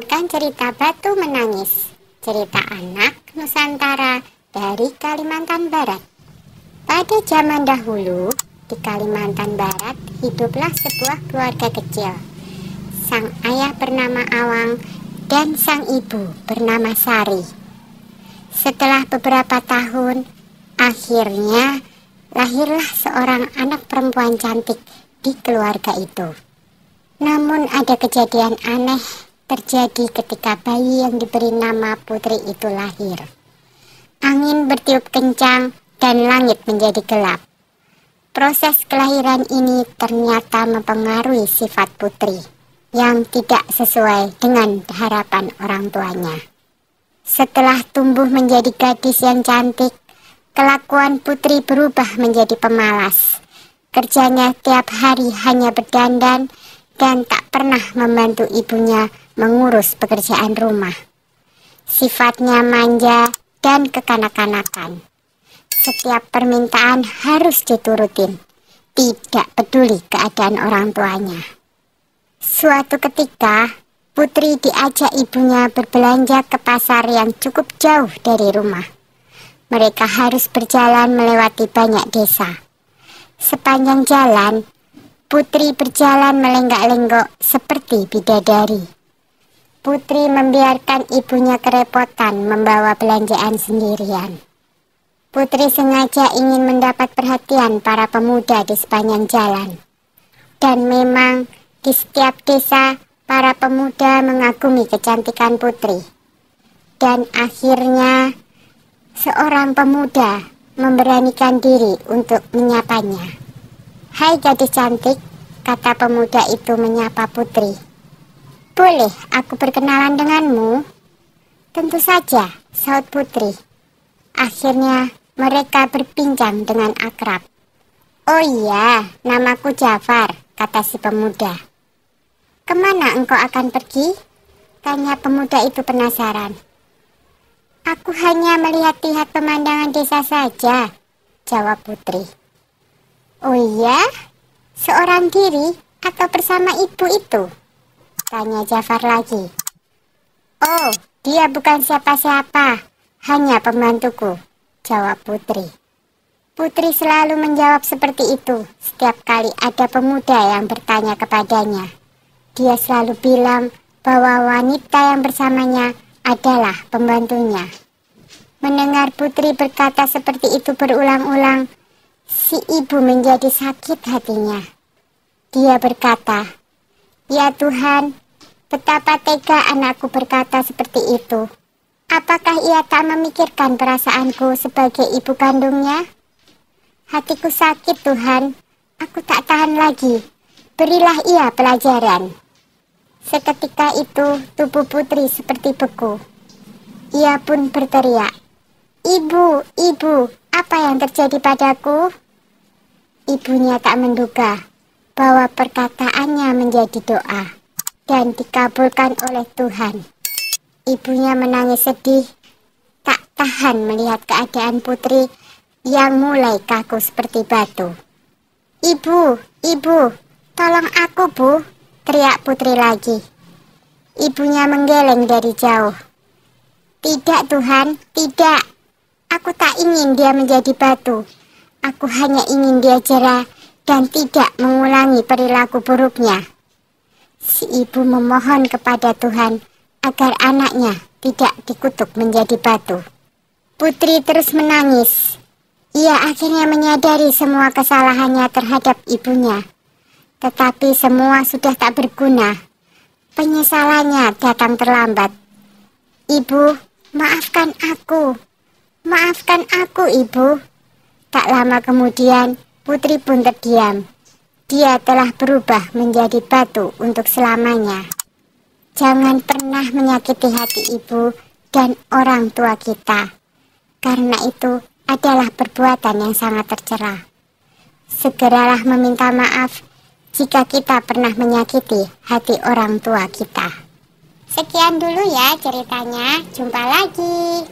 mendengarkan cerita Batu Menangis, cerita anak Nusantara dari Kalimantan Barat. Pada zaman dahulu, di Kalimantan Barat hiduplah sebuah keluarga kecil. Sang ayah bernama Awang dan sang ibu bernama Sari. Setelah beberapa tahun, akhirnya lahirlah seorang anak perempuan cantik di keluarga itu. Namun ada kejadian aneh terjadi ketika bayi yang diberi nama Putri itu lahir. Angin bertiup kencang dan langit menjadi gelap. Proses kelahiran ini ternyata mempengaruhi sifat Putri yang tidak sesuai dengan harapan orang tuanya. Setelah tumbuh menjadi gadis yang cantik, kelakuan Putri berubah menjadi pemalas. Kerjanya tiap hari hanya berdandan dan tak pernah membantu ibunya mengurus pekerjaan rumah. Sifatnya manja dan kekanak-kanakan. Setiap permintaan harus diturutin, tidak peduli keadaan orang tuanya. Suatu ketika, Putri diajak ibunya berbelanja ke pasar yang cukup jauh dari rumah. Mereka harus berjalan melewati banyak desa. Sepanjang jalan, Putri berjalan melenggak-lenggok seperti bidadari. Putri membiarkan ibunya kerepotan membawa belanjaan sendirian. Putri sengaja ingin mendapat perhatian para pemuda di sepanjang jalan. Dan memang di setiap desa, para pemuda mengagumi kecantikan Putri. Dan akhirnya, seorang pemuda memberanikan diri untuk menyapanya. "Hai gadis cantik," kata pemuda itu menyapa Putri. "Boleh aku berkenalan denganmu?" "Tentu saja," saut Putri. Akhirnya mereka berbincang dengan akrab. "Oh iya, namaku Jafar," kata si pemuda. "Kemana engkau akan pergi?" tanya pemuda itu penasaran. "Aku hanya melihat-lihat pemandangan desa saja," jawab Putri. "Oh iya? Seorang diri atau bersama ibu itu?" tanya Jafar lagi. "Oh, dia bukan siapa-siapa, hanya pembantuku," jawab Putri. Putri selalu menjawab seperti itu setiap kali ada pemuda yang bertanya kepadanya. Dia selalu bilang bahwa wanita yang bersamanya adalah pembantunya. Mendengar Putri berkata seperti itu berulang-ulang, si ibu menjadi sakit hatinya. Dia berkata, "Ya Tuhan, betapa tega anakku berkata seperti itu. Apakah ia tak memikirkan perasaanku sebagai ibu kandungnya? Hatiku sakit Tuhan, aku tak tahan lagi. Berilah ia pelajaran." Seketika itu tubuh Putri seperti beku. Ia pun berteriak, "Ibu, ibu, apa yang terjadi padaku?" Ibunya tak menduga bahwa perkataannya menjadi doa dan dikabulkan oleh Tuhan. Ibunya menangis sedih, tak tahan melihat keadaan Putri yang mulai kaku seperti batu. "Ibu, ibu, tolong aku Bu," teriak Putri lagi. Ibunya menggeleng dari jauh. "Tidak Tuhan, tidak. Aku tak ingin dia menjadi batu. Aku hanya ingin dia jera dan tidak mengulangi perilaku buruknya." Si ibu memohon kepada Tuhan agar anaknya tidak dikutuk menjadi batu. Putri terus menangis. Ia akhirnya menyadari semua kesalahannya terhadap ibunya. Tetapi semua sudah tak berguna. Penyesalannya datang terlambat. "Ibu, maafkan aku. Maafkan aku, Ibu." Tak lama kemudian, Putri pun terdiam. Dia telah berubah menjadi batu untuk selamanya. Jangan pernah menyakiti hati ibu dan orang tua kita, karena itu adalah perbuatan yang sangat tercela. Segeralah meminta maaf jika kita pernah menyakiti hati orang tua kita. Sekian dulu ya ceritanya, jumpa lagi.